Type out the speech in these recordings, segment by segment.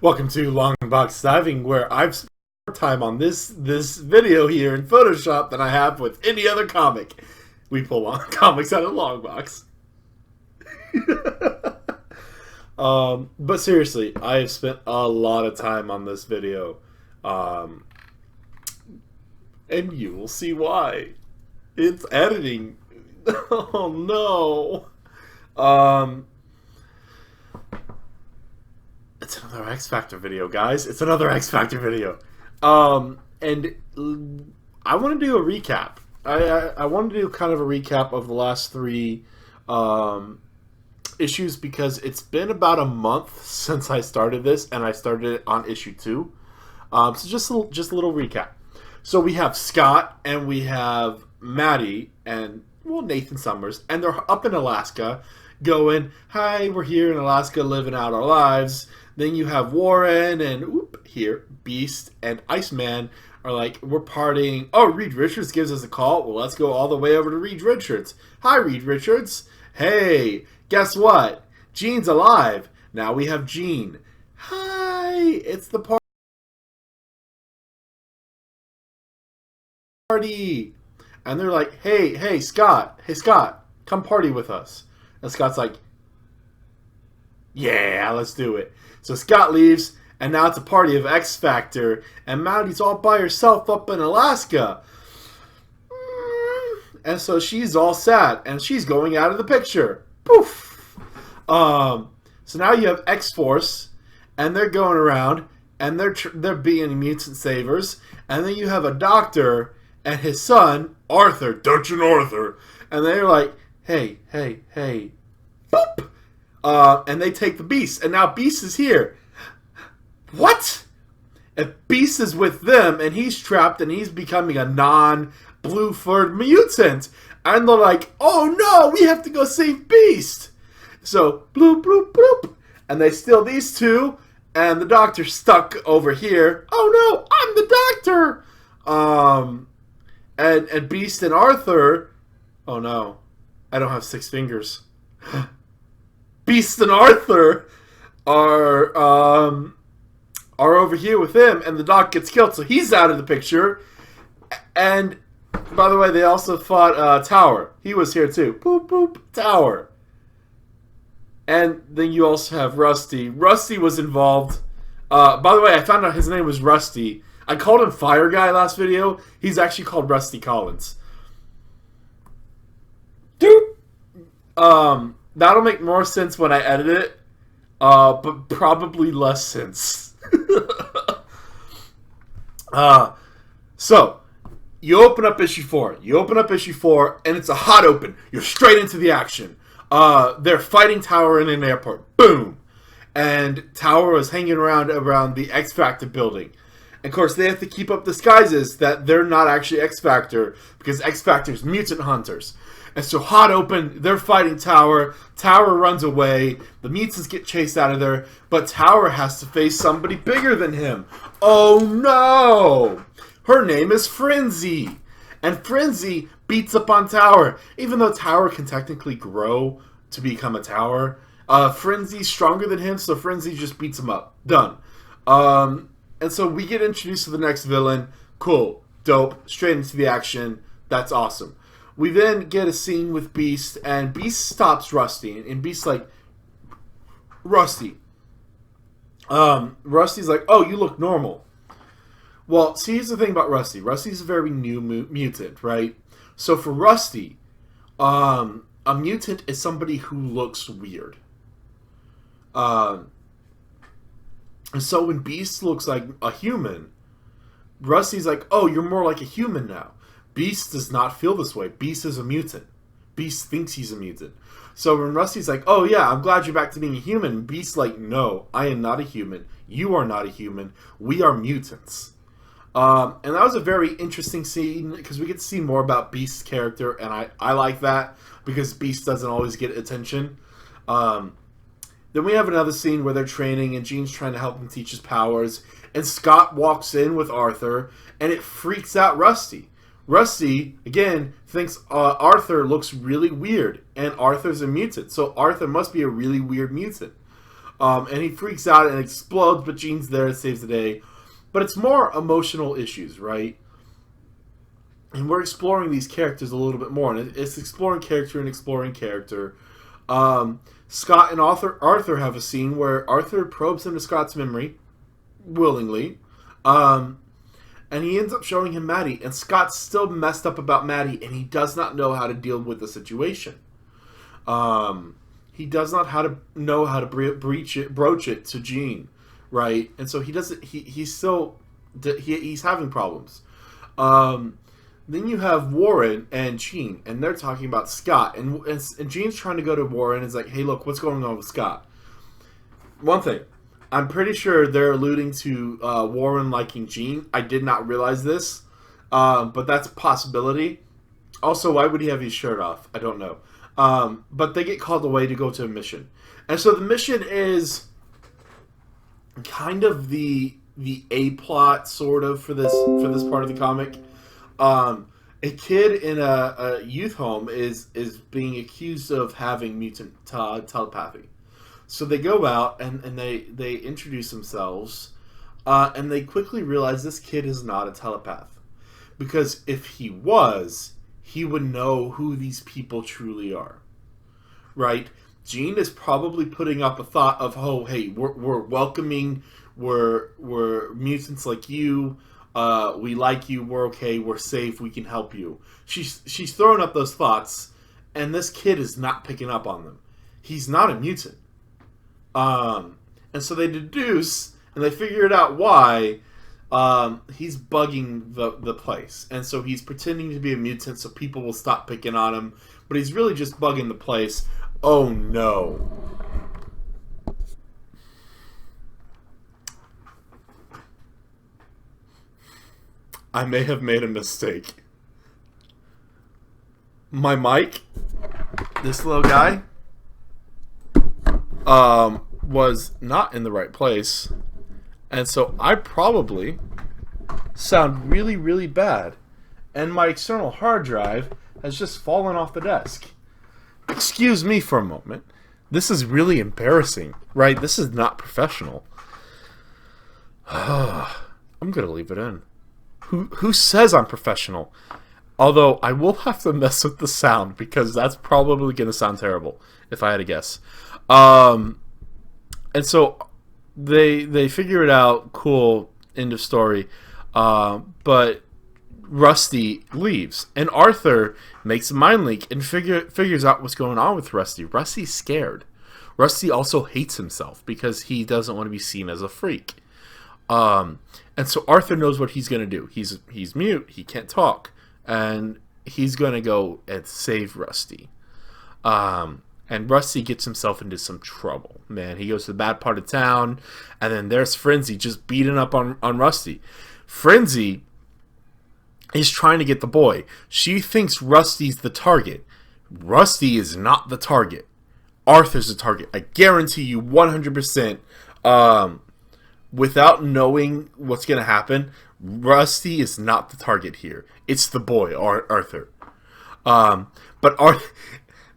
Welcome to Long Box Diving, where I've spent more time on this video here in Photoshop than I have with any other comic. We pull comics out of Long Box. But seriously, I have spent a lot of time on this video. And you will see why. It's editing. Oh no. It's another X Factor video, guys. It's another X Factor video. And I want to do a recap. I want to do kind of a recap of the last three issues because it's been about a month since I started this, and I started it on issue 2. So just a little recap. So we have Scott and we have Maddie and Nathan Summers, and they're up in Alaska going, "Hi, we're here in Alaska living out our lives." Then you have Warren and here Beast and Iceman are like, "We're partying." Oh, Reed Richards gives us a call. Well, let's go all the way over to Reed Richards. "Hi, Reed Richards. Hey, guess what? Gene's alive." Now we have Gene. "Hi, it's the party." And they're like, hey, Scott, come party with us." And Scott's like, "Yeah, let's do it." So Scott leaves, and now it's a party of X Factor, and Maddie's all by herself up in Alaska. And so she's all sad, and she's going out of the picture. Poof! So now you have X-Force, and they're going around, and they're being mutant savers, and then you have a doctor and his son, Arthur, Dungeon Arthur, and they're like, hey, boop! And they take the Beast, and now Beast is here. What? If Beast is with them, and he's trapped, and he's becoming a non-blue-furred mutant, and they're like, "Oh no, we have to go save Beast!" So, bloop, bloop, bloop, and they steal these two, and the doctor's stuck over here. "Oh no, I'm the doctor!" And Beast and Arthur, "Oh no, I don't have 6 fingers." Beast and Arthur are over here with him, and the doc gets killed, so he's out of the picture. And by the way, they also fought Tower. He was here too. Boop boop, Tower. And then you also have Rusty. Rusty was involved. By the way, I found out his name was Rusty. I called him Fire Guy last video. He's actually called Rusty Collins. Dude. That'll make more sense when I edit it, but probably less sense. So, you open up issue 4. And it's a hot open. You're straight into the action. They're fighting Tower in an airport. Boom! And Tower is hanging around the X Factor building. And of course, they have to keep up disguises that they're not actually X Factor, because X Factor's mutant hunters. And so, hot open, they're fighting Tower. Tower runs away. The mutants get chased out of there. But Tower has to face somebody bigger than him. Oh no! Her name is Frenzy. And Frenzy beats up on Tower. Even though Tower can technically grow to become a Tower, Frenzy's stronger than him, so Frenzy just beats him up. Done. And so we get introduced to the next villain. Cool. Dope. Straight into the action. That's awesome. We then get a scene with Beast, and Beast stops Rusty, and Beast's like, "Rusty." Rusty's like, "Oh, you look normal." Well, see, here's the thing about Rusty. Rusty's a very new mutant, right? So for Rusty, a mutant is somebody who looks weird. And so when Beast looks like a human, Rusty's like, "Oh, you're more like a human now." Beast does not feel this way. Beast is a mutant. Beast thinks he's a mutant. So when Rusty's like, "Oh yeah, I'm glad you're back to being a human," Beast's like, "No, I am not a human. You are not a human. We are mutants." And that was a very interesting scene, because we get to see more about Beast's character, and I like that, because Beast doesn't always get attention. Then we have another scene where they're training, and Gene's trying to help him teach his powers, and Scott walks in with Arthur, and it freaks out Rusty. Rusty, again, thinks Arthur looks really weird, and Arthur's a mutant, so Arthur must be a really weird mutant. And he freaks out and explodes, but Jean's there and saves the day. But it's more emotional issues, right? And we're exploring these characters a little bit more. And it's exploring character and exploring character. Scott and Arthur have a scene where Arthur probes into Scott's memory, willingly. And he ends up showing him Maddie. And Scott's still messed up about Maddie, and he does not know how to deal with the situation. He does not know how to broach it to Jean, right? And so he doesn't. He's having problems. Then you have Warren and Jean, and they're talking about Scott, and Jean's trying to go to Warren and is like, "Hey, look, what's going on with Scott?" One thing, I'm pretty sure they're alluding to Warren liking Jean. I did not realize this, but that's a possibility. Also, why would he have his shirt off? I don't know. But they get called away to go to a mission, and so the mission is kind of the A plot sort of for this part of the comic. A kid in a youth home is being accused of having mutant telepathy. So they go out and they introduce themselves, and they quickly realize this kid is not a telepath. Because if he was, he would know who these people truly are. Right? Jean is probably putting up a thought of, oh, hey, we're welcoming, we're mutants like you, we like you, we're okay, we're safe, we can help you. She's throwing up those thoughts, and this kid is not picking up on them. He's not a mutant. And so they deduce, and they figure it out why he's bugging the place. And so he's pretending to be a mutant so people will stop picking on him, but he's really just bugging the place. Oh no. I may have made a mistake. My mic, this little guy, was not in the right place. And so I probably sound really, really bad. And my external hard drive has just fallen off the desk. Excuse me for a moment. This is really embarrassing, right? This is not professional. I'm going to leave it in. Who says I'm professional? Although I will have to mess with the sound because that's probably going to sound terrible if I had to guess. And so they figure it out. Cool. End of story. But Rusty leaves, and Arthur makes a mind leak and figures out what's going on with Rusty. Rusty's scared. Rusty also hates himself because he doesn't want to be seen as a freak. And so Arthur knows what he's going to do. He's mute. He can't talk. And he's going to go and save Rusty. And Rusty gets himself into some trouble. Man, he goes to the bad part of town. And then there's Frenzy just beating up on Rusty. Frenzy is trying to get the boy. She thinks Rusty's the target. Rusty is not the target. Arthur's the target. I guarantee you 100%. Without knowing what's going to happen, Rusty is not the target here. It's the boy, Arthur.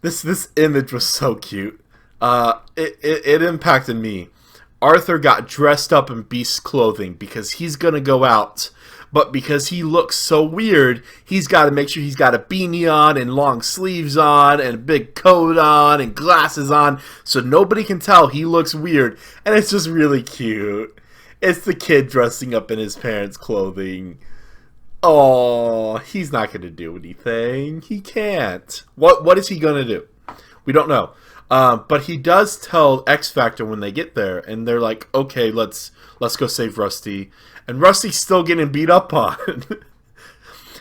This image was so cute. It impacted me. Arthur got dressed up in Beast's clothing because he's going to go out. But because he looks so weird, he's got to make sure he's got a beanie on and long sleeves on and a big coat on and glasses on so nobody can tell he looks weird. And it's just really cute. It's the kid dressing up in his parents' clothing. Oh, he's not going to do anything. He can't. What is he going to do? We don't know. But he does tell X Factor when they get there, and they're like, okay, let's go save Rusty. And Rusty's still getting beat up on.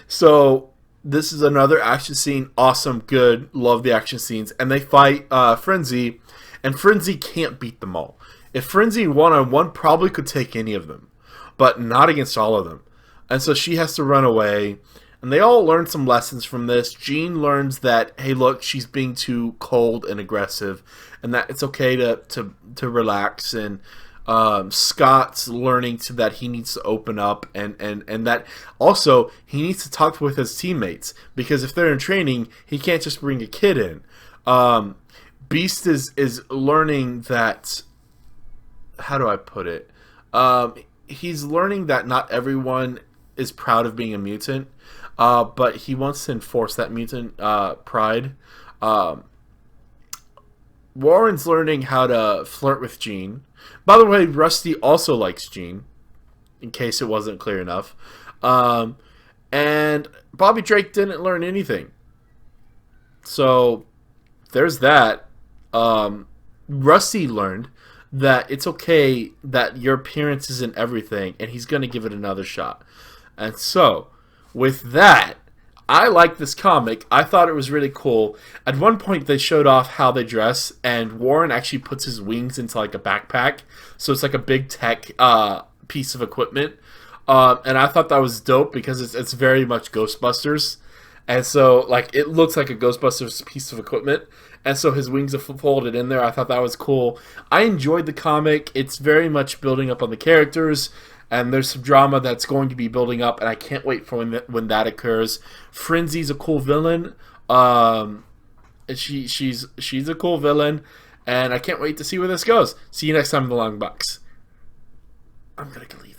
So this is another action scene. Awesome, good, love the action scenes. And they fight Frenzy, and Frenzy can't beat them all. If Frenzy one-on-one, probably could take any of them, but not against all of them. And so she has to run away. And they all learn some lessons from this. Jean learns that, hey, look, she's being too cold and aggressive, and that it's okay to relax. And Scott's learning that he needs to open up, and that also he needs to talk with his teammates, because if they're in training, he can't just bring a kid in. Beast is learning that how do I put it? He's learning that not everyone is proud of being a mutant, but he wants to enforce that mutant pride. Um, Warren's learning how to flirt with Jean. By the way, Rusty also likes Jean, in case it wasn't clear enough. Um, and Bobby Drake didn't learn anything. So there's that. Rusty learned that it's okay that your appearance isn't everything, and he's going to give it another shot. And so, with that, I like this comic. I thought it was really cool. At one point, they showed off how they dress, and Warren actually puts his wings into like a backpack, so it's like a big tech piece of equipment. And I thought that was dope because it's very much Ghostbusters. And so, like, it looks like a Ghostbusters piece of equipment. And so his wings are folded in there. I thought that was cool. I enjoyed the comic. It's very much building up on the characters. And there's some drama that's going to be building up. And I can't wait for when that occurs. Frenzy's a cool villain. She's a cool villain. And I can't wait to see where this goes. See you next time in the Long Box. I'm going to leave.